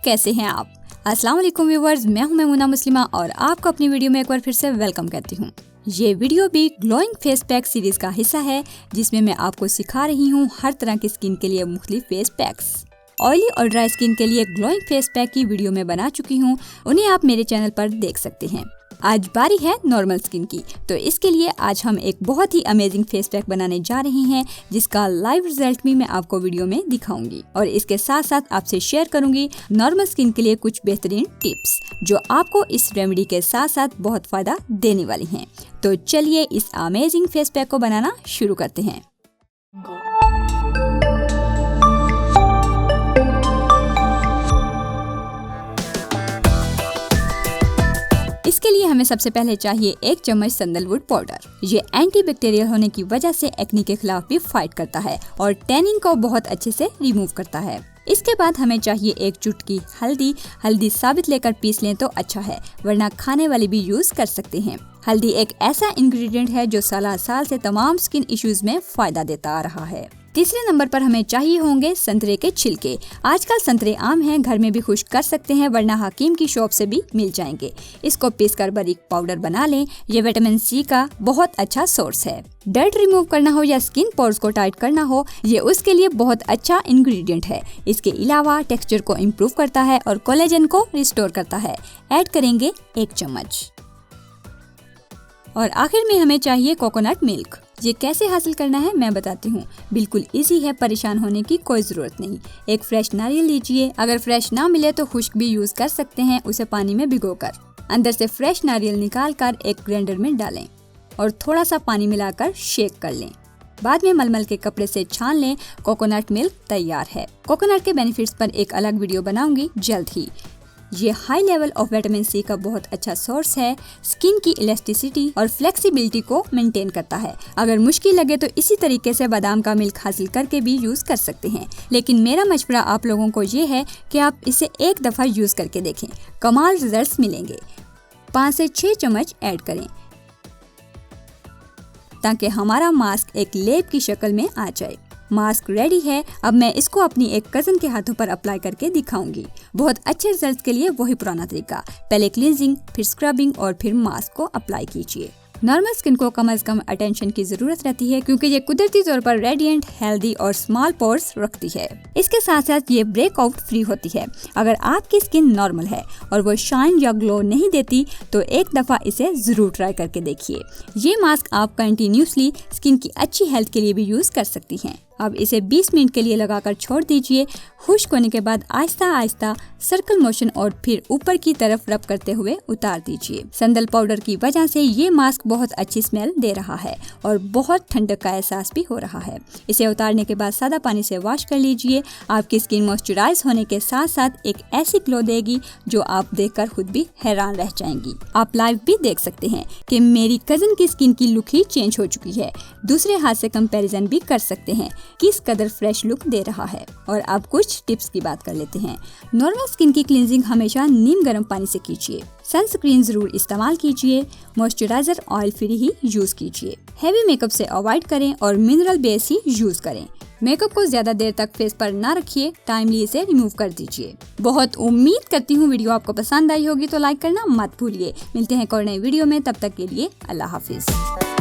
कैसे हैं आप? अस्सलाम वालेकुम व्यूअर्स, मैं हूं मैमुना मुस्लिमा और आपको अपनी वीडियो में एक बार फिर से वेलकम करती हूं। ये वीडियो भी ग्लोइंग फेस पैक सीरीज का हिस्सा है, जिसमें मैं आपको सिखा रही हूं हर तरह की स्किन के लिए मुख्तलिफ फेस पैक्स। ऑयली और ड्राई स्किन के लिए ग्लोइंग फेस पैक की वीडियो में बना चुकी हूँ, उन्हें आप मेरे चैनल पर देख सकते हैं। आज बारी है नॉर्मल स्किन की, तो इसके लिए आज हम एक बहुत ही अमेजिंग फेस पैक बनाने जा रहे हैं, जिसका लाइव रिजल्ट भी मैं आपको वीडियो में दिखाऊंगी और इसके साथ साथ आपसे शेयर करूंगी नॉर्मल स्किन के लिए कुछ बेहतरीन टिप्स, जो आपको इस रेमेडी के साथ साथ बहुत फायदा देने वाली हैं। तो चलिए इस अमेजिंग फेस पैक को बनाना शुरू करते हैं। इसके लिए हमें सबसे पहले चाहिए 1 चम्मच सैंडलवुड पाउडर। ये एंटीबैक्टीरियल होने की वजह से एक्ने के खिलाफ भी फाइट करता है और टैनिंग को बहुत अच्छे से रिमूव करता है। इसके बाद हमें चाहिए 1 चुटकी हल्दी साबित लेकर पीस लें तो अच्छा है, वरना खाने वाली भी यूज कर सकते हैं। हल्दी एक ऐसा इंग्रेडिएंट है जो साल से तमाम स्किन इश्यूज में फायदा देता आ रहा है। तीसरे नंबर पर हमें चाहिए होंगे संतरे के छिलके। आजकल संतरे आम हैं, घर में भी खुश्क कर सकते हैं, वरना हकीम की शॉप से भी मिल जाएंगे। इसको पीसकर बारीक पाउडर बना लें। ये विटामिन सी का बहुत अच्छा सोर्स है। डर्ट रिमूव करना हो या स्किन पोर्स को टाइट करना हो, ये उसके लिए बहुत अच्छा इंग्रेडिएंट है। इसके अलावा टेक्सचर को इम्प्रूव करता है और कोलेजन को रिस्टोर करता है। ऐड करेंगे 1 चम्मच। और आखिर में हमें चाहिए कोकोनट मिल्क। ये कैसे हासिल करना है मैं बताती हूँ। बिल्कुल इजी है, परेशान होने की कोई जरूरत नहीं। एक फ्रेश नारियल लीजिए, अगर फ्रेश ना मिले तो खुश्क भी यूज कर सकते हैं। उसे पानी में भिगोकर अंदर से फ्रेश नारियल निकालकर एक ग्राइंडर में डालें और थोड़ा सा पानी मिलाकर शेक कर लें। बाद में मलमल के कपड़े से छान लें। कोकोनट मिल्क तैयार है। कोकोनट के बेनिफिट्स पर एक अलग वीडियो बनाऊंगी जल्द ही। ये high level of vitamin C का बहुत अच्छा सोर्स है। स्किन की इलास्टिसिटी और फ्लेक्सिबिलिटी को मेंटेन करता है। अगर मुश्किल लगे तो इसी तरीके से बादाम का मिल्क हासिल करके भी यूज कर सकते हैं, लेकिन मेरा मशवरा आप लोगों को ये है कि आप इसे एक दफा यूज करके देखें, कमाल रिजल्ट्स मिलेंगे। 5 से 6 चम्मच ऐड करें ताकि हमारा मास्क एक लेप की शक्ल में आ जाए। मास्क रेडी है। अब मैं इसको अपनी एक कजन के हाथों पर अप्लाई करके दिखाऊंगी। बहुत अच्छे रिजल्ट के लिए वही पुराना तरीका, पहले क्लींजिंग, फिर स्क्रबिंग और फिर मास्क को अप्लाई कीजिए। नॉर्मल स्किन को कम से कम अटेंशन की जरूरत रहती है, क्योंकि ये कुदरती तौर पर रेडिएंट, हेल्दी और स्मॉल पोर्स रखती है। इसके साथ साथ ये ब्रेकआउट फ्री होती है। अगर आपकी स्किन नॉर्मल है और वो शाइन या ग्लो नहीं देती, तो एक दफा इसे जरूर ट्राई करके देखिए। ये मास्क आप कंटिन्यूसली स्किन की अच्छी हेल्थ के लिए भी यूज कर सकती हैं। अब इसे 20 मिनट के लिए लगाकर छोड़ दीजिए। खुश्क होने के बाद आहिस्ता आहिस्ता सर्कल मोशन और फिर ऊपर की तरफ रब करते हुए उतार दीजिए। सैंडल पाउडर की वजह से ये मास्क बहुत अच्छी स्मेल दे रहा है और बहुत ठंडक का एहसास भी हो रहा है। इसे उतारने के बाद सादा पानी से वॉश कर लीजिए। आपकी स्किन मॉइस्चराइज होने के साथ साथ एक ऐसी ग्लो देगी जो आप देखकर खुद भी हैरान रह जाएंगी। आप लाइव भी देख सकते हैं कि मेरी कजन की स्किन की लुक ही चेंज हो चुकी है। दूसरे हाथ से कंपैरिजन भी कर सकते हैं किस कदर फ्रेश लुक दे रहा है। और अब कुछ टिप्स की बात कर लेते हैं। नॉर्मल स्किन की क्लींजिंग हमेशा नीम गर्म पानी से कीजिए। सनस्क्रीन जरूर इस्तेमाल कीजिए। मॉइस्चराइजर ऑयल फ्री ही यूज कीजिए। हैवी मेकअप से अवॉइड करें और मिनरल बेस ही यूज करें। मेकअप को ज्यादा देर तक फेस पर ना रखिए, टाइमली इसे रिमूव कर दीजिए। बहुत उम्मीद करती हूँ वीडियो आपको पसंद आई होगी, तो लाइक करना मत भूलिए। मिलते हैं एक और नई वीडियो में, तब तक के लिए अल्लाह हाफिज।